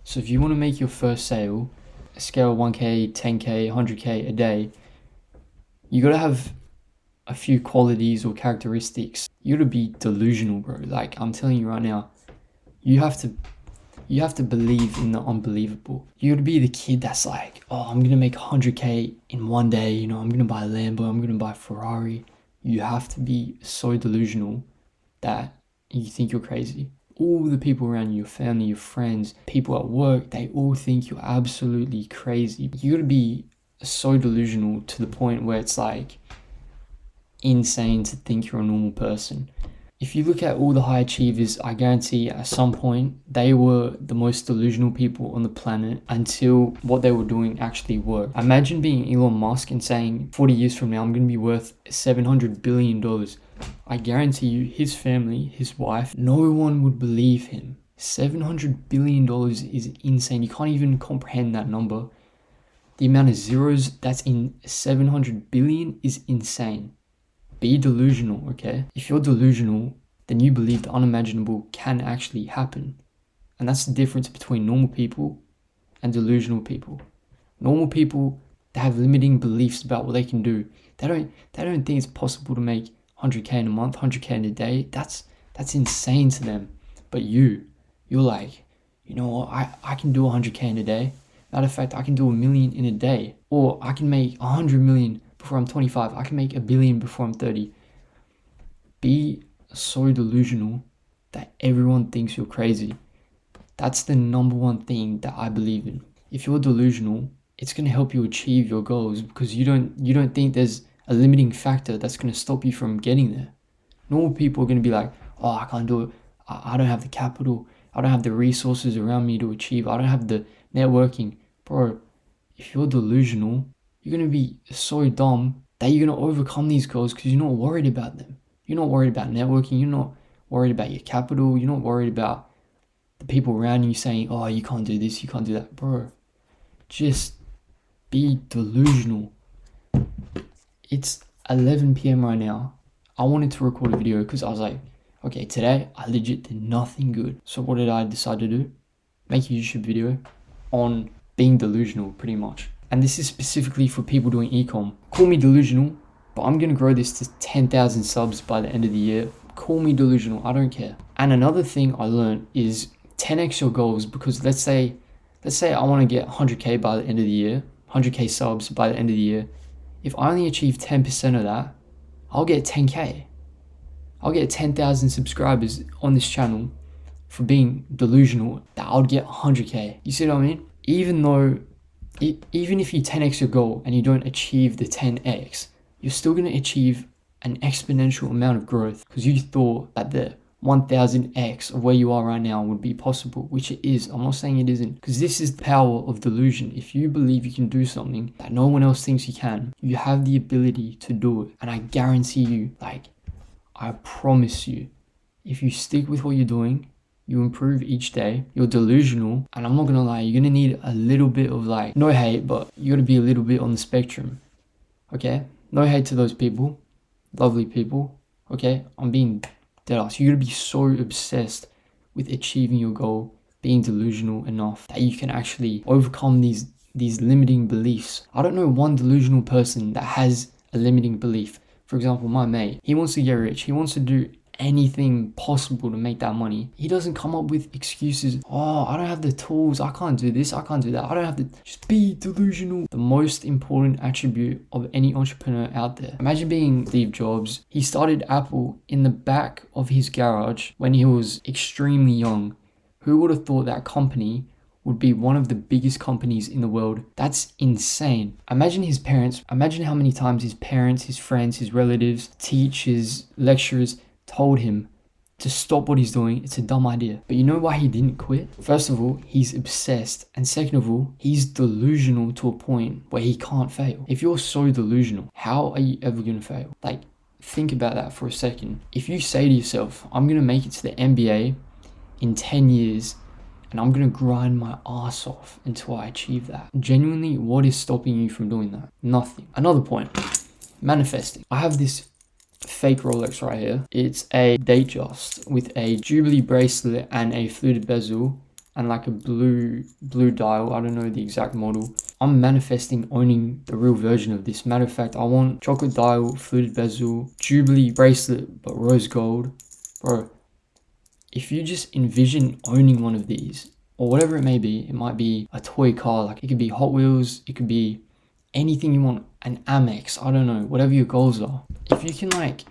So if you want to make your first sale, a scale of 1K, 10K, 100K a day, you got to have a few qualities or characteristics. You got to be delusional, bro. Like, I'm telling you right now, you have to believe in the unbelievable. You got to be the kid that's like, oh, I'm going to make 100K in one day. You know, I'm going to buy a Lambo. I'm going to buy a Ferrari. You have to be so delusional that you think you're crazy. All the people around you, your family, your friends, people at work, they all think you're absolutely crazy. You got to be so delusional to the point where it's like insane to think you're a normal person. If you look at all the high achievers, I guarantee at some point they were the most delusional people on the planet until what they were doing actually worked. Imagine being Elon Musk and saying 40 years from now I'm going to be worth $700 billion. I guarantee you his family, his wife, no one would believe him. $700 billion is insane. You can't even comprehend that number. The amount of zeros that's in 700 billion is insane. Be delusional, okay? If you're delusional, then you believe the unimaginable can actually happen. And that's the difference between normal people and delusional people. Normal people, they have limiting beliefs about what they can do. They don't think it's possible to make 100K in a month, 100K in a day. That's insane to them. But you're like, you know what, I can do 100K in a day. Matter of fact, I can do 1 million in a day. Or I can make 100 million before I'm 25. I can make 1 billion before I'm 30. Be so delusional that everyone thinks you're crazy. That's the number one thing that I believe in. If you're delusional, it's going to help you achieve your goals because you don't think there's a limiting factor that's going to stop you from getting there. Normal people are going to be like, oh, I can't do it. I don't have the capital. I don't have the resources around me to achieve. I don't have the networking. Bro, if you're delusional, you're going to be so dumb that you're going to overcome these goals because you're not worried about them. You're not worried about networking. You're not worried about your capital. You're not worried about the people around you saying, oh, you can't do this, you can't do that. Bro, just be delusional. It's 11 p.m. right now. I wanted to record a video because I was like, okay, today I legit did nothing good. So what did I decide to do? Make a YouTube video on being delusional, pretty much. And this is specifically for people doing ecom. Call me delusional, but I'm going to grow this to 10,000 subs by the end of the year. Call me delusional, I don't care. And another thing I learned is 10x your goals, because let's say I want to get 100K by the end of the year, 100K subs by the end of the year. If I only achieve 10% of that, I'll get 10K. I'll get 10,000 subscribers on this channel for being delusional that I'll get 100K. You see what I mean? Even if you 10x your goal and you don't achieve the 10x, you're still going to achieve an exponential amount of growth because you thought that the 1000x of where you are right now would be possible, which it is. I'm not saying it isn't, because this is the power of delusion. If you believe you can do something that no one else thinks you can, you have the ability to do it. And I guarantee you, I promise you, if you stick with what you're doing, you improve each day. You're delusional, and I'm not gonna lie, you're gonna need a little bit of no hate, but you gotta be a little bit on the spectrum. Okay? No hate to those people, lovely people. Okay? I'm being dead ass. You gotta be so obsessed with achieving your goal, being delusional enough that you can actually overcome these limiting beliefs. I don't know one delusional person that has a limiting belief. For example, my mate, he wants to get rich. He wants to do anything possible to make that money. He doesn't come up with excuses. Oh, I don't have the tools. I can't do this. I can't do that. I don't have the... Just be delusional. The most important attribute of any entrepreneur out there. Imagine being Steve Jobs. He started Apple in the back of his garage when he was extremely young. Who would have thought that company would be one of the biggest companies in the world? That's insane. Imagine his parents. Imagine how many times his parents, his friends, his relatives, teachers, lecturers told him to stop what he's doing. It's a dumb idea. But you know why he didn't quit? First of all, he's obsessed. And second of all, he's delusional to a point where he can't fail. If you're so delusional, how are you ever going to fail? Think about that for a second. If you say to yourself, I'm going to make it to the NBA in 10 years, and I'm going to grind my ass off until I achieve that. Genuinely, what is stopping you from doing that? Nothing. Another point, manifesting. I have this fake Rolex right here. It's a Datejust with a Jubilee bracelet and a fluted bezel. and like a blue dial. I don't know the exact model. I'm manifesting owning the real version of this. Matter of fact, I want chocolate dial, fluted bezel, Jubilee bracelet, but rose gold. Bro, if you just envision owning one of these, or whatever it may be, it might be a toy car, like it could be Hot Wheels, it could be anything you want, an Amex, I don't know, whatever your goals are. If you can like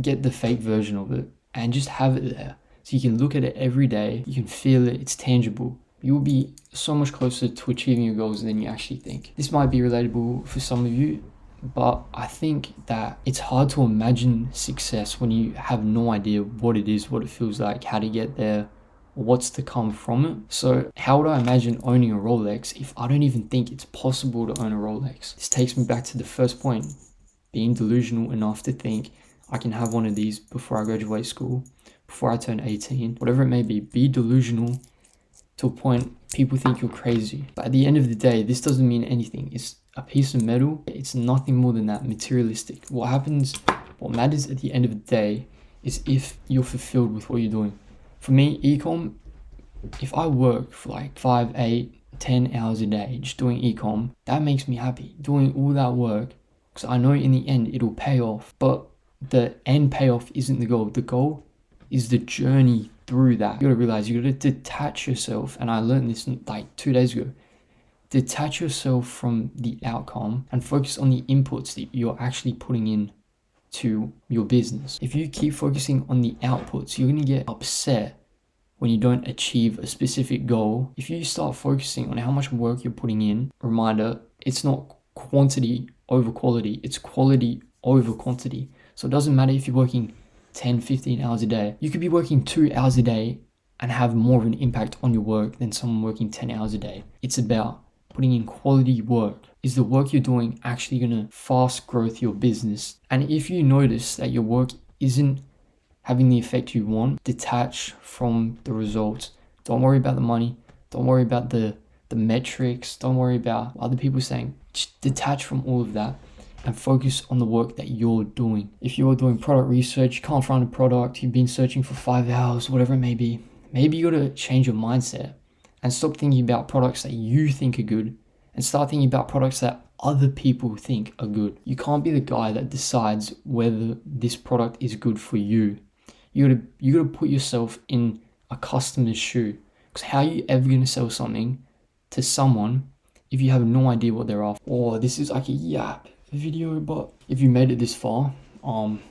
get the fake version of it and just have it there, so you can look at it every day, you can feel it, it's tangible, you will be so much closer to achieving your goals than you actually think. This might be relatable for some of you, but I think that it's hard to imagine success when you have no idea what it is, what it feels like, how to get there, or what's to come from it. So how would I imagine owning a Rolex if I don't even think it's possible to own a Rolex? This takes me back to the first point, being delusional enough to think I can have one of these before I graduate school, before I turn 18, whatever it may be. Be delusional to a point people think you're crazy. But at the end of the day, this doesn't mean anything. It's a piece of metal. It's nothing more than that, materialistic. What matters at the end of the day is if you're fulfilled with what you're doing. For me, ecom, if I work for like 5, 8, 10 hours a day just doing ecom, that makes me happy. Doing all that work, because I know in the end it'll pay off. But the end payoff isn't the goal. The goal is the journey through that. You gotta realize you gotta detach yourself, and I learned this like 2 days ago. Detach yourself from the outcome and focus on the inputs that you're actually putting in to your business. If you keep focusing on the outputs, you're gonna get upset when you don't achieve a specific goal. If you start focusing on how much work you're putting in, reminder, it's not quantity over quality, it's quality over quantity. So it doesn't matter if you're working 10, 15 hours a day. You could be working 2 hours a day and have more of an impact on your work than someone working 10 hours a day. It's about putting in quality work. Is the work you're doing actually gonna fast growth your business? And if you notice that your work isn't having the effect you want, detach from the results. Don't worry about the money. Don't worry about the metrics. Don't worry about what other people saying. Just detach from all of that and focus on the work that you're doing. If you're doing product research, you can't find a product, you've been searching for 5 hours, whatever it may be, maybe you gotta change your mindset and stop thinking about products that you think are good and start thinking about products that other people think are good. You can't be the guy that decides whether this product is good for you. You gotta put yourself in a customer's shoe. Because how are you ever gonna sell something to someone if you have no idea what they're after? Or this is like a yap video, but if you made it this far,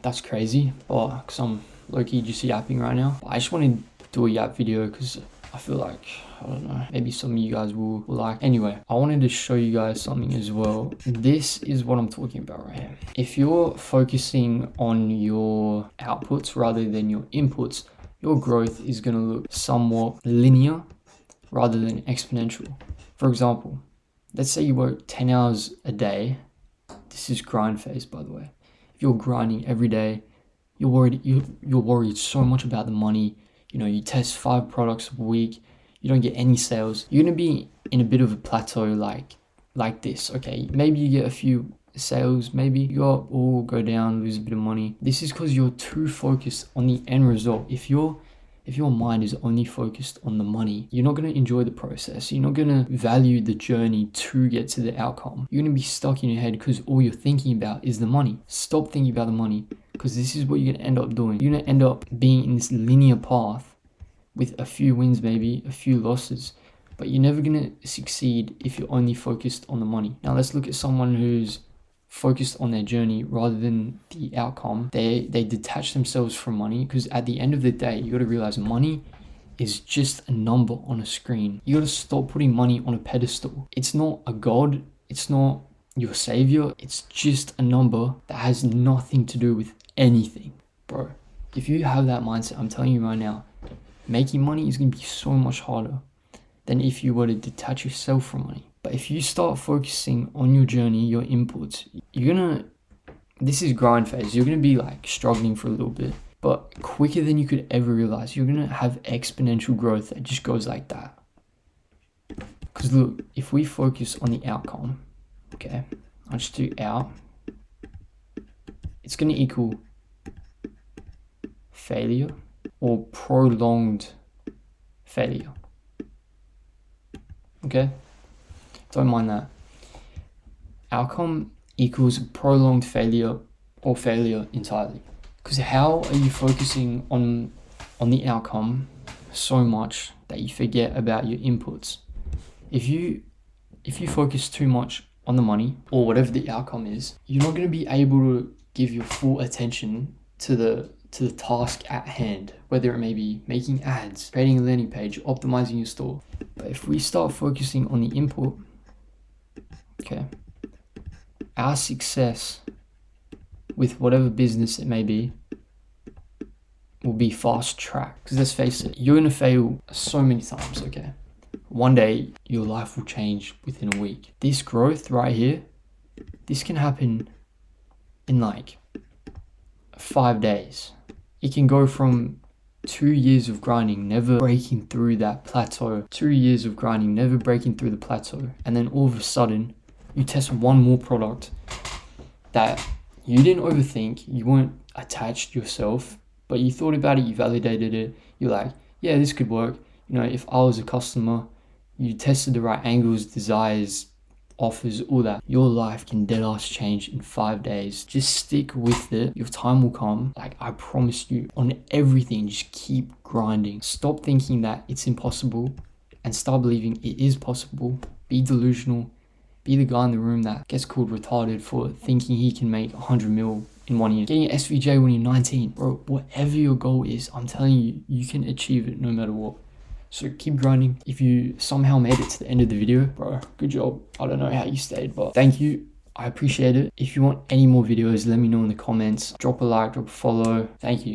that's crazy. But because I'm low-key just yapping right now. I just wanted to do a yap video because I feel like, I don't know, maybe some of you guys will like. Anyway, I wanted to show you guys something as well. This is what I'm talking about right here. If you're focusing on your outputs rather than your inputs, your growth is going to look somewhat linear rather than exponential. For example, let's say you work 10 hours a day. This is grind phase, by the way. If you're grinding every day, you're worried so much about the money. You know, you test 5 products a week, you don't get any sales. You're gonna be in a bit of a plateau like this. Okay, maybe you get a few sales, maybe you go down, lose a bit of money. This is because you're too focused on the end result. If your mind is only focused on the money, you're not going to enjoy the process. You're not going to value the journey to get to the outcome. You're going to be stuck in your head because all you're thinking about is the money. Stop thinking about the money, because this is what you're going to end up doing. You're going to end up being in this linear path with a few wins, maybe a few losses, but you're never going to succeed if you're only focused on the money. Now let's look at someone who's focused on their journey rather than the outcome. They detach themselves from money, because at the end of the day, you got to realize money is just a number on a screen. You got to stop putting money on a pedestal. It's not a god. It's not your savior. It's just a number that has nothing to do with anything. Bro, if you have that mindset, I'm telling you right now, making money is going to be so much harder than if you were to detach yourself from money. But if you start focusing on your journey, your inputs, this is grind phase. You're going to be like struggling for a little bit, but quicker than you could ever realize. You're going to have exponential growth that just goes like that. Because look, if we focus on the outcome, okay, I'll just do out, it's going to equal failure or prolonged failure. okay? Don't mind that. Outcome equals prolonged failure or failure entirely. Because how are you focusing on the outcome so much that you forget about your inputs? If you focus too much on the money or whatever the outcome is, you're not going to be able to give your full attention to the task at hand, whether it may be making ads, creating a landing page, optimizing your store. But if we start focusing on the input, okay, our success with whatever business it may be will be fast tracked. Because let's face it, you're going to fail so many times, okay? One day, your life will change within a week. This growth right here, this can happen in like 5 days. It can go from 2 years of grinding, never breaking through that plateau, 2 years of grinding, never breaking through the plateau, and then all of a sudden, you test one more product that you didn't overthink, you weren't attached yourself, but you thought about it, you validated it, you're like, yeah, this could work. You know, if I was a customer, you tested the right angles, desires, offers, all that, your life can dead ass change in 5 days. Just stick with it. Your time will come. Like, I promise you, on everything, just keep grinding. Stop thinking that it's impossible and start believing it is possible. Be delusional. Be the guy in the room that gets called retarded for thinking he can make 100 mil in 1 year. Getting an SVJ when you're 19. Bro, whatever your goal is, I'm telling you, you can achieve it no matter what. So keep grinding. If you somehow made it to the end of the video, bro, good job. I don't know how you stayed, but thank you. I appreciate it. If you want any more videos, let me know in the comments. Drop a like, drop a follow. Thank you.